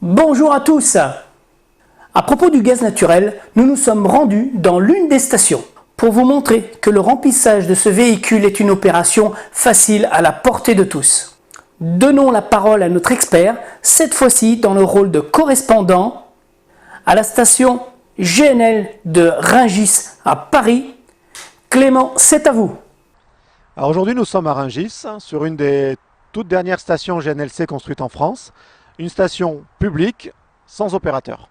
Bonjour à tous. À propos du gaz naturel, nous nous sommes rendus dans l'une des stations pour vous montrer que le remplissage de ce véhicule est une opération facile à la portée de tous. Donnons la parole à notre expert, cette fois-ci dans le rôle de correspondant à la station GNL de Rungis à Paris. Clément, c'est à vous. Alors aujourd'hui, nous sommes à Rungis, sur une des toutes dernières stations GNLC construites en France, une station publique sans opérateur.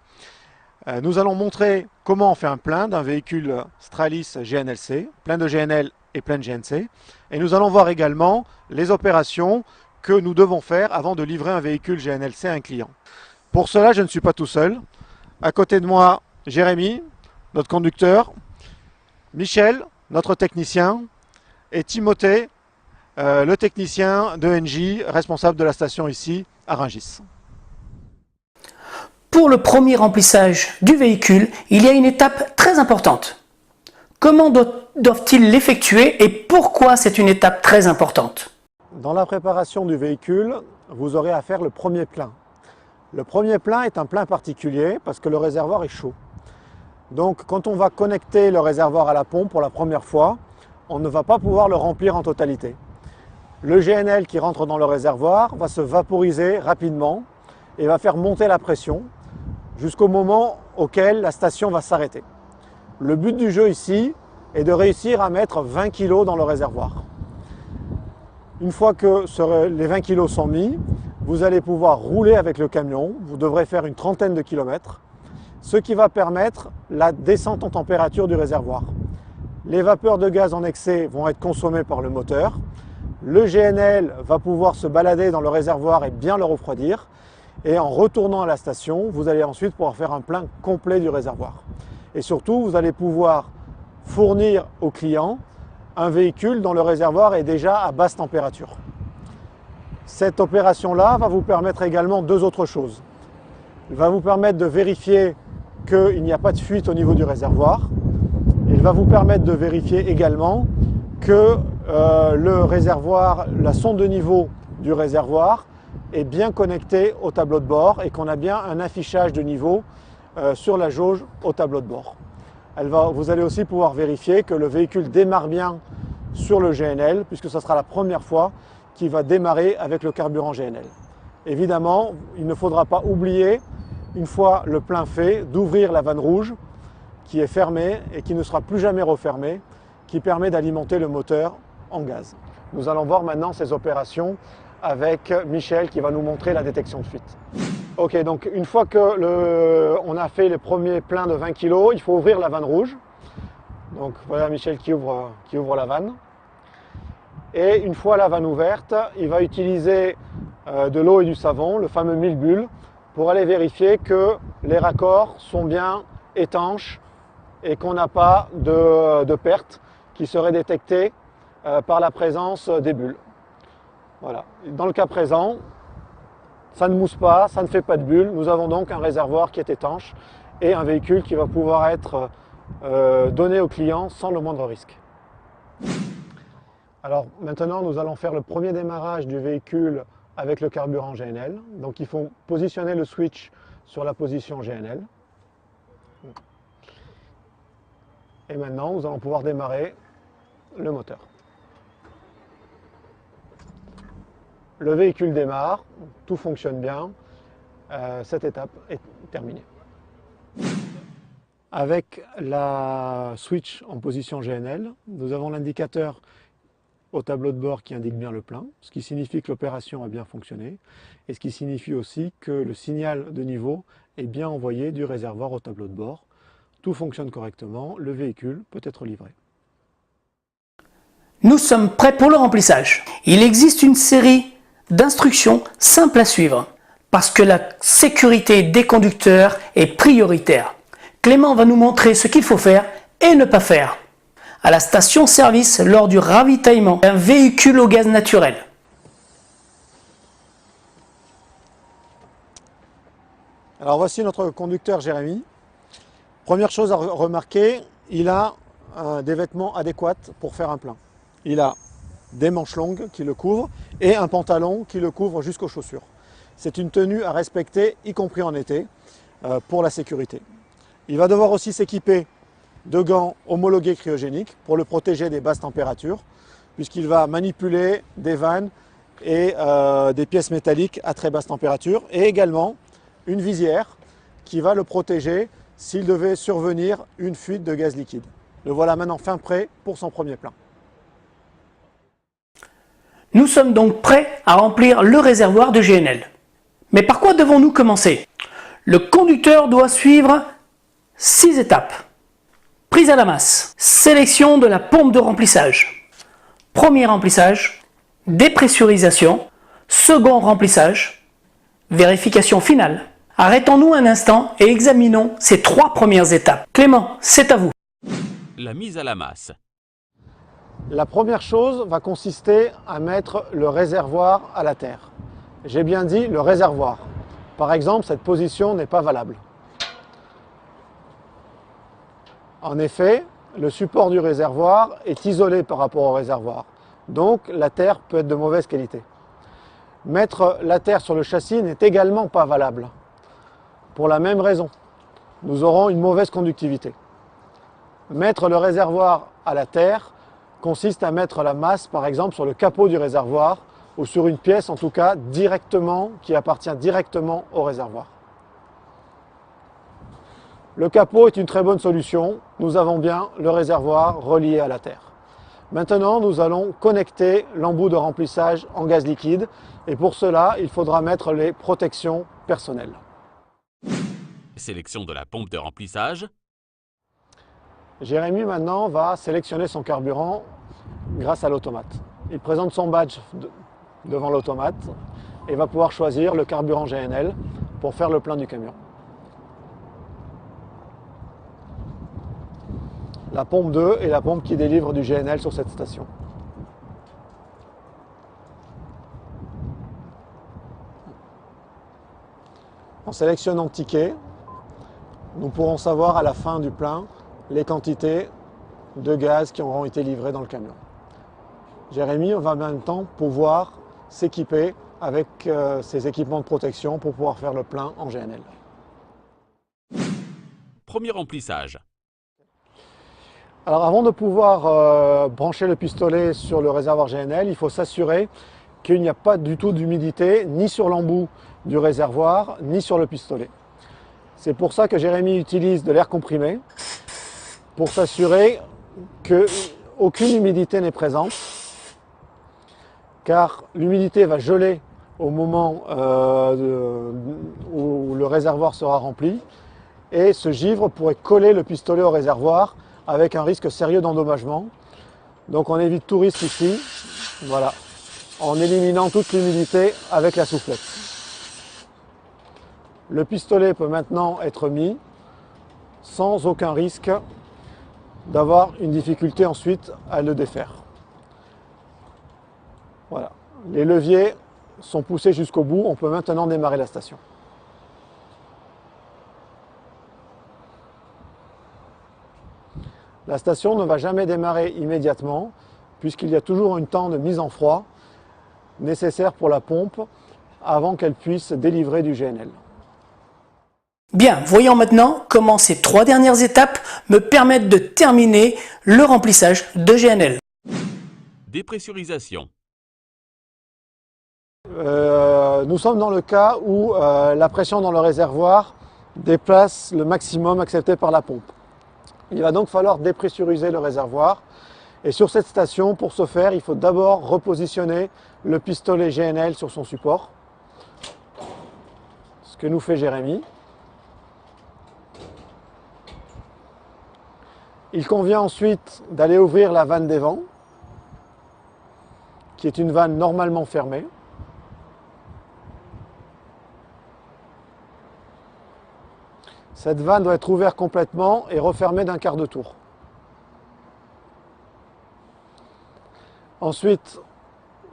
Nous allons montrer comment on fait un plein d'un véhicule Stralis GNLC, plein de GNL et plein de GNC. Et nous allons voir également les opérations que nous devons faire avant de livrer un véhicule GNLC à un client. Pour cela, je ne suis pas tout seul. À côté de moi, Jérémy, notre conducteur, Michel, notre technicien, et Timothée, le technicien de NJ, responsable de la station ici à Rungis. Pour le premier remplissage du véhicule, il y a une étape très importante. Comment doivent-ils l'effectuer et pourquoi c'est une étape très importante? Dans la préparation du véhicule, vous aurez à faire le premier plein. Le premier plein est un plein particulier parce que le réservoir est chaud. Donc quand on va connecter le réservoir à la pompe pour la première fois, on ne va pas pouvoir le remplir en totalité. Le GNL qui rentre dans le réservoir va se vaporiser rapidement et va faire monter la pression jusqu'au moment auquel la station va s'arrêter. Le but du jeu ici est de réussir à mettre 20 kg dans le réservoir. Une fois que les 20 kg sont mis, vous allez pouvoir rouler avec le camion. Vous devrez faire une trentaine de kilomètres, ce qui va permettre la descente en température du réservoir. Les vapeurs de gaz en excès vont être consommées par le moteur. Le GNL va pouvoir se balader dans le réservoir et bien le refroidir. Et en retournant à la station, vous allez ensuite pouvoir faire un plein complet du réservoir. Et surtout, vous allez pouvoir fournir au client un véhicule dont le réservoir est déjà à basse température. Cette opération-là va vous permettre également deux autres choses. Elle va vous permettre de vérifier qu'il n'y a pas de fuite au niveau du réservoir. Il va vous permettre de vérifier également que le réservoir, la sonde de niveau du réservoir est bien connectée au tableau de bord et qu'on a bien un affichage de niveau sur la jauge au tableau de bord. Vous allez aussi pouvoir vérifier que le véhicule démarre bien sur le GNL puisque ce sera la première fois qu'il va démarrer avec le carburant GNL. Évidemment, il ne faudra pas oublier, une fois le plein fait, d'ouvrir la vanne rouge qui est fermée et qui ne sera plus jamais refermée, qui permet d'alimenter le moteur en gaz. Nous allons voir maintenant ces opérations avec Michel qui va nous montrer la détection de fuite. Ok, donc une fois que on a fait le premier plein de 20 kg, il faut ouvrir la vanne rouge. Donc voilà Michel qui ouvre la vanne. Et une fois la vanne ouverte, il va utiliser de l'eau et du savon, le fameux 1000 bulles, pour aller vérifier que les raccords sont bien étanches et qu'on n'a pas de perte qui serait détectée par la présence des bulles. Voilà. Dans le cas présent, ça ne mousse pas, ça ne fait pas de bulles. Nous avons donc un réservoir qui est étanche et un véhicule qui va pouvoir être donné au client sans le moindre risque. Alors maintenant, nous allons faire le premier démarrage du véhicule avec le carburant GNL. Donc il faut positionner le switch sur la position GNL. Et maintenant, nous allons pouvoir démarrer le moteur. Le véhicule démarre, tout fonctionne bien. Cette étape est terminée. Avec la switch en position GNL, nous avons l'indicateur au tableau de bord qui indique bien le plein, ce qui signifie que l'opération a bien fonctionné et ce qui signifie aussi que le signal de niveau est bien envoyé du réservoir au tableau de bord. Tout fonctionne correctement, le véhicule peut être livré. Nous sommes prêts pour le remplissage. Il existe une série d'instructions simples à suivre parce que la sécurité des conducteurs est prioritaire. Clément va nous montrer ce qu'il faut faire et ne pas faire à la station-service lors du ravitaillement d'un véhicule au gaz naturel. Alors voici notre conducteur Jérémy. Première chose à remarquer, il a des vêtements adéquats pour faire un plein. Il a des manches longues qui le couvrent et un pantalon qui le couvre jusqu'aux chaussures. c'est une tenue à respecter, y compris en été, pour la sécurité. Il va devoir aussi s'équiper de gants homologués cryogéniques pour le protéger des basses températures, puisqu'il va manipuler des vannes et des pièces métalliques à très basse température, et également une visière qui va le protéger s'il devait survenir une fuite de gaz liquide. Le voilà maintenant fin prêt pour son premier plein. Nous sommes donc prêts à remplir le réservoir de GNL. Mais par quoi devons-nous commencer? Le conducteur doit suivre 6 étapes. Prise à la masse, sélection de la pompe de remplissage, premier remplissage, dépressurisation, second remplissage, vérification finale. Arrêtons-nous un instant et examinons ces 3 premières étapes. Clément, c'est à vous. La mise à la masse. La première chose va consister à mettre le réservoir à la terre. J'ai bien dit le réservoir. Par exemple, cette position n'est pas valable. En effet, le support du réservoir est isolé par rapport au réservoir. Donc la terre peut être de mauvaise qualité. Mettre la terre sur le châssis n'est également pas valable. Pour la même raison, nous aurons une mauvaise conductivité. Mettre le réservoir à la terre consiste à mettre la masse, par exemple, sur le capot du réservoir ou sur une pièce, en tout cas, qui appartient directement au réservoir. Le capot est une très bonne solution. Nous avons bien le réservoir relié à la terre. Maintenant, nous allons connecter l'embout de remplissage en gaz liquide et pour cela, il faudra mettre les protections personnelles. Sélection de la pompe de remplissage. Jérémy maintenant va sélectionner son carburant grâce à l'automate. Il présente son badge devant l'automate et va pouvoir choisir le carburant GNL pour faire le plein du camion. La pompe 2 est la pompe qui délivre du GNL sur cette station. En sélectionnant le ticket, nous pourrons savoir à la fin du plein les quantités de gaz qui auront été livrées dans le camion. Jérémy va en même temps pouvoir s'équiper avec ses équipements de protection pour pouvoir faire le plein en GNL. Premier remplissage. Alors avant de pouvoir brancher le pistolet sur le réservoir GNL, il faut s'assurer qu'il n'y a pas du tout d'humidité ni sur l'embout du réservoir ni sur le pistolet. C'est pour ça que Jérémy utilise de l'air comprimé pour s'assurer qu'aucune humidité n'est présente, car l'humidité va geler au moment où le réservoir sera rempli et ce givre pourrait coller le pistolet au réservoir avec un risque sérieux d'endommagement. Donc on évite tout risque ici, voilà, en éliminant toute l'humidité avec la soufflette. Le pistolet peut maintenant être mis sans aucun risque d'avoir une difficulté ensuite à le défaire. Voilà, les leviers sont poussés jusqu'au bout, on peut maintenant démarrer la station. La station ne va jamais démarrer immédiatement puisqu'il y a toujours un temps de mise en froid nécessaire pour la pompe avant qu'elle puisse délivrer du GNL. Bien, voyons maintenant comment ces 3 dernières étapes me permettent de terminer le remplissage de GNL. Dépressurisation. Nous sommes dans le cas où la pression dans le réservoir dépasse le maximum accepté par la pompe. Il va donc falloir dépressuriser le réservoir. Et sur cette station, pour ce faire, il faut d'abord repositionner le pistolet GNL sur son support. Ce que nous fait Jérémy. Il convient ensuite d'aller ouvrir la vanne des vents, qui est une vanne normalement fermée. Cette vanne doit être ouverte complètement et refermée d'un quart de tour. Ensuite,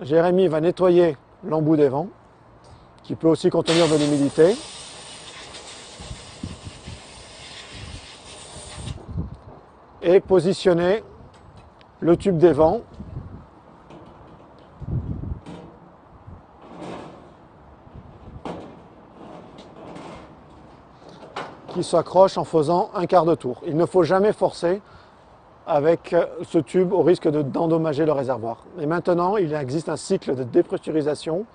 Jérémy va nettoyer l'embout des vents, qui peut aussi contenir de l'humidité. Et positionner le tube des vents qui s'accroche en faisant un quart de tour. Il ne faut jamais forcer avec ce tube au risque d'endommager le réservoir. Et maintenant, il existe un cycle de dépressurisation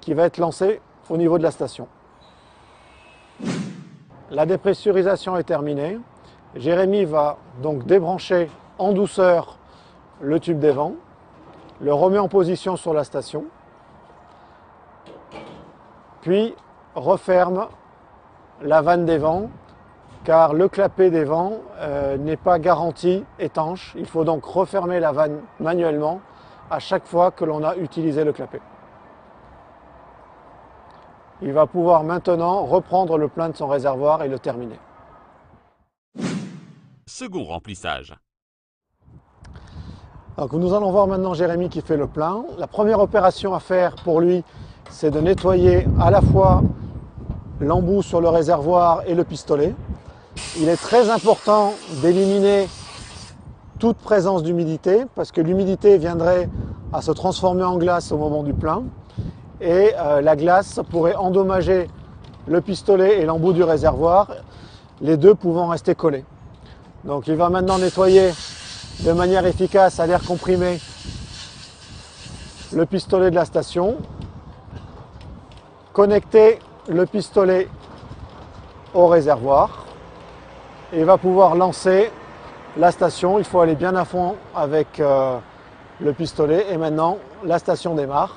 qui va être lancé au niveau de la station. La dépressurisation est terminée. Jérémy va donc débrancher en douceur le tube des vents, le remet en position sur la station, puis referme la vanne des vents, car le clapet des vents n'est pas garanti étanche. Il faut donc refermer la vanne manuellement à chaque fois que l'on a utilisé le clapet. Il va pouvoir maintenant reprendre le plein de son réservoir et le terminer. Second remplissage. Donc nous allons voir maintenant Jérémy qui fait le plein. La première opération à faire pour lui, c'est de nettoyer à la fois l'embout sur le réservoir et le pistolet. Il est très important d'éliminer toute présence d'humidité parce que l'humidité viendrait à se transformer en glace au moment du plein et la glace pourrait endommager le pistolet et l'embout du réservoir, les deux pouvant rester collés. Donc il va maintenant nettoyer de manière efficace à l'air comprimé le pistolet de la station, connecter le pistolet au réservoir et il va pouvoir lancer la station. Il faut aller bien à fond avec le pistolet et maintenant la station démarre,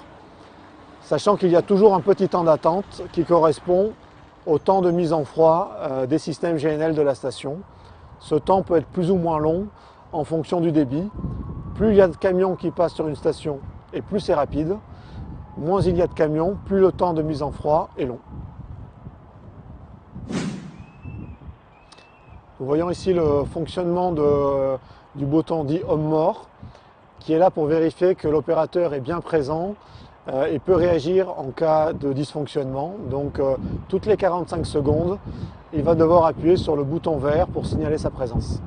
sachant qu'il y a toujours un petit temps d'attente qui correspond au temps de mise en froid des systèmes GNL de la station. Ce temps peut être plus ou moins long en fonction du débit. Plus il y a de camions qui passent sur une station et plus c'est rapide, moins il y a de camions, plus le temps de mise en froid est long. Nous voyons ici le fonctionnement du bouton dit homme mort qui est là pour vérifier que l'opérateur est bien présent et peut réagir en cas de dysfonctionnement. Donc toutes les 45 secondes, il va devoir appuyer sur le bouton vert pour signaler sa présence.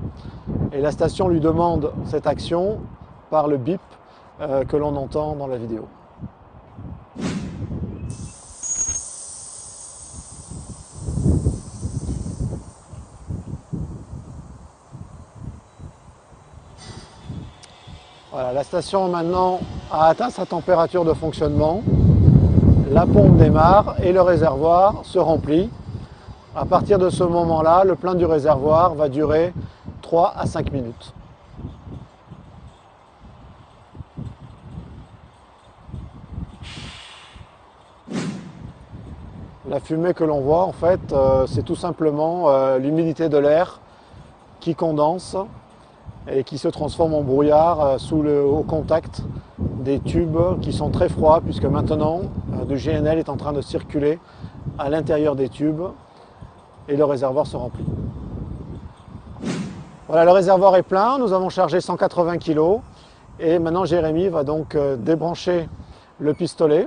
Et la station lui demande cette action par le bip que l'on entend dans la vidéo. Voilà, la station maintenant a atteint sa température de fonctionnement. La pompe démarre et le réservoir se remplit. À partir de ce moment-là, le plein du réservoir va durer 3 à 5 minutes. La fumée que l'on voit, en fait, c'est tout simplement l'humidité de l'air qui condense et qui se transforme en brouillard au contact des tubes qui sont très froids puisque maintenant du GNL est en train de circuler à l'intérieur des tubes et le réservoir se remplit. Voilà, le réservoir est plein, nous avons chargé 180 kg et maintenant Jérémy va donc débrancher le pistolet.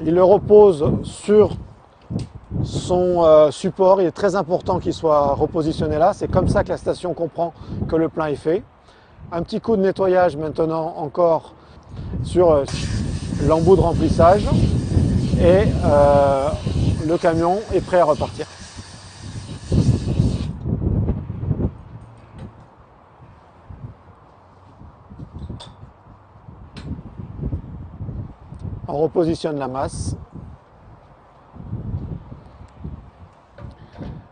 Il le repose sur son support. Il est très important qu'il soit repositionné là. C'est comme ça que la station comprend que le plein est fait. Un petit coup de nettoyage maintenant encore sur l'embout de remplissage et le camion est prêt à repartir. On repositionne la masse.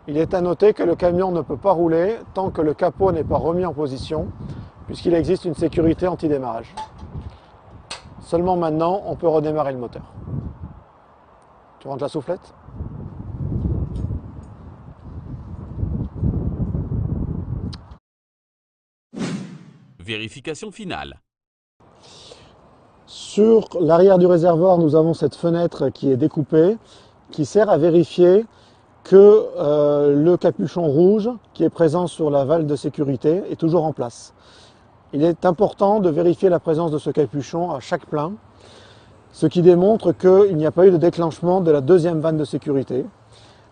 Il est à noter que le camion ne peut pas rouler tant que le capot n'est pas remis en position, puisqu'il existe une sécurité anti-démarrage. Seulement maintenant, on peut redémarrer le moteur. Tu rentres la soufflette ? Vérification finale. Sur l'arrière du réservoir, nous avons cette fenêtre qui est découpée, qui sert à vérifier que le capuchon rouge qui est présent sur la valve de sécurité est toujours en place. Il est important de vérifier la présence de ce capuchon à chaque plein, ce qui démontre qu'il n'y a pas eu de déclenchement de la deuxième vanne de sécurité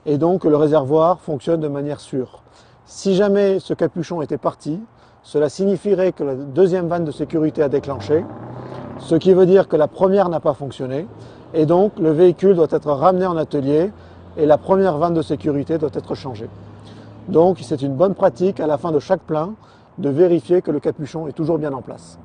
et donc le réservoir fonctionne de manière sûre. Si jamais ce capuchon était parti, cela signifierait que la deuxième vanne de sécurité a déclenché Ce qui veut dire que la première n'a pas fonctionné et donc le véhicule doit être ramené en atelier et la première vanne de sécurité doit être changée. Donc c'est une bonne pratique à la fin de chaque plein de vérifier que le capuchon est toujours bien en place.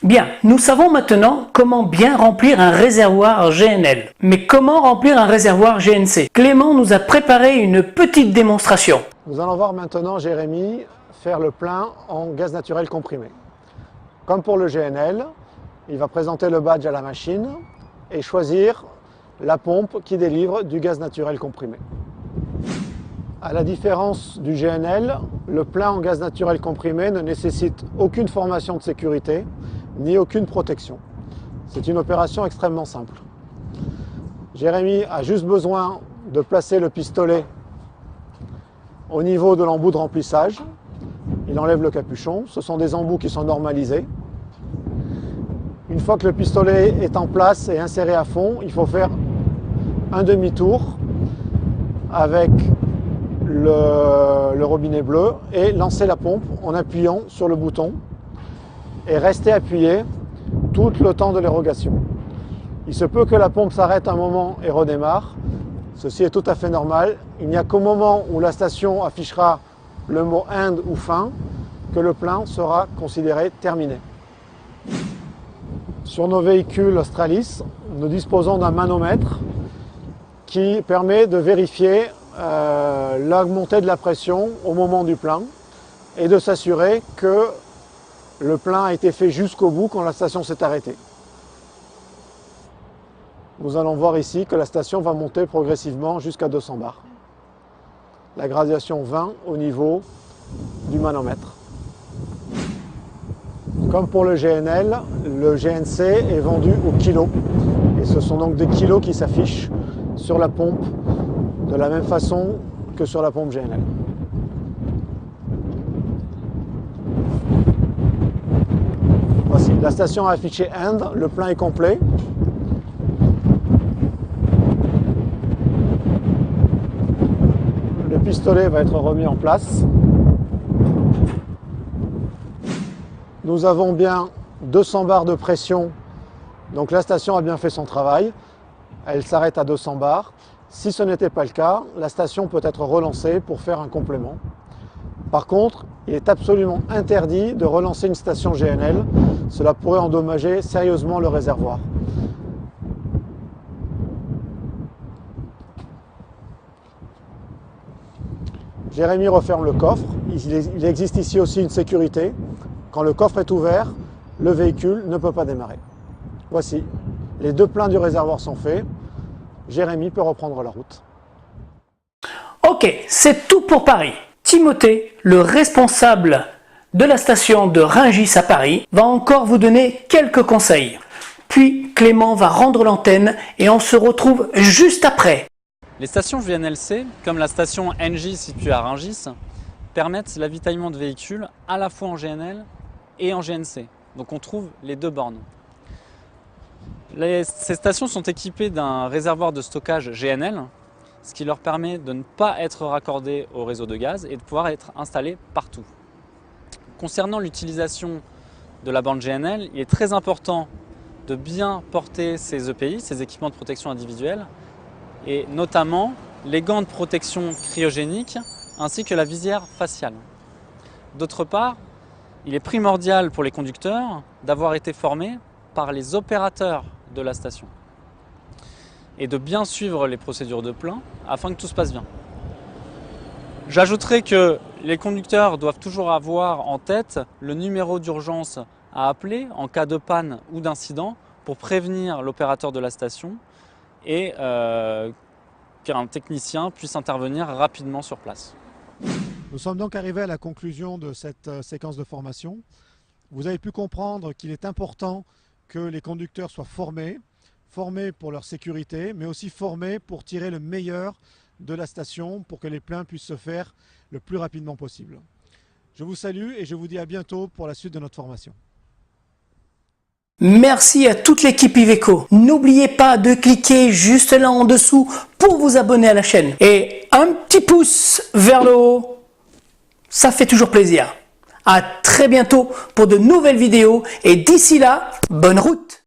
Bien, nous savons maintenant comment bien remplir un réservoir GNL. Mais comment remplir un réservoir GNC? Clément nous a préparé une petite démonstration. Nous allons voir maintenant Jérémy faire le plein en gaz naturel comprimé. Comme pour le GNL, il va présenter le badge à la machine et choisir la pompe qui délivre du gaz naturel comprimé. À la différence du GNL, le plein en gaz naturel comprimé ne nécessite aucune formation de sécurité ni aucune protection. C'est une opération extrêmement simple. Jérémy a juste besoin de placer le pistolet au niveau de l'embout de remplissage. Il enlève le capuchon. Ce sont des embouts qui sont normalisés. Une fois que le pistolet est en place et inséré à fond, il faut faire un demi-tour avec le robinet bleu et lancer la pompe en appuyant sur le bouton et rester appuyé tout le temps de l'érogation. Il se peut que la pompe s'arrête un moment et redémarre. Ceci est tout à fait normal. Il n'y a qu'au moment où la station affichera le mot « end » ou « fin » que le plein sera considéré terminé. Sur nos véhicules Stralis, nous disposons d'un manomètre qui permet de vérifier la montée de la pression au moment du plein et de s'assurer que le plein a été fait jusqu'au bout quand la station s'est arrêtée. Nous allons voir ici que la station va monter progressivement jusqu'à 200 bars. La gradation 20 au niveau du manomètre. Comme pour le GNL, le GNC est vendu au kilo. Et ce sont donc des kilos qui s'affichent sur la pompe de la même façon que sur la pompe GNL. Voici, la station a affiché End, le plein est complet. Le pistolet va être remis en place. Nous avons bien 200 bars de pression, donc la station a bien fait son travail. Elle s'arrête à 200 bars. Si ce n'était pas le cas, la station peut être relancée pour faire un complément. Par contre, il est absolument interdit de relancer une station GNL. Cela pourrait endommager sérieusement le réservoir. Jérémy referme le coffre. Il existe ici aussi une sécurité. Quand le coffre est ouvert, le véhicule ne peut pas démarrer. Voici, les deux pleins du réservoir sont faits. Jérémy peut reprendre la route. Ok, c'est tout pour Paris. Timothée, le responsable de la station de Rungis à Paris, va encore vous donner quelques conseils. Puis Clément va rendre l'antenne et on se retrouve juste après. Les stations VNLC, comme la station Engie située à Rungis, permettent l'avitaillement de véhicules à la fois en GNL et en GNC. Donc on trouve les deux bornes. Ces stations sont équipées d'un réservoir de stockage GNL, ce qui leur permet de ne pas être raccordées au réseau de gaz et de pouvoir être installées partout. Concernant l'utilisation de la borne GNL, il est très important de bien porter ces EPI, ces équipements de protection individuelle, et notamment les gants de protection cryogénique ainsi que la visière faciale. D'autre part, il est primordial pour les conducteurs d'avoir été formés par les opérateurs de la station et de bien suivre les procédures de plein afin que tout se passe bien. J'ajouterai que les conducteurs doivent toujours avoir en tête le numéro d'urgence à appeler en cas de panne ou d'incident pour prévenir l'opérateur de la station et qu'un technicien puisse intervenir rapidement sur place. Nous sommes donc arrivés à la conclusion de cette séquence de formation. Vous avez pu comprendre qu'il est important que les conducteurs soient formés pour leur sécurité, mais aussi formés pour tirer le meilleur de la station pour que les pleins puissent se faire le plus rapidement possible. Je vous salue et je vous dis à bientôt pour la suite de notre formation. Merci à toute l'équipe Iveco. N'oubliez pas de cliquer juste là en dessous pour vous abonner à la chaîne. Et un petit pouce vers le haut, ça fait toujours plaisir. À très bientôt pour de nouvelles vidéos et d'ici là, bonne route!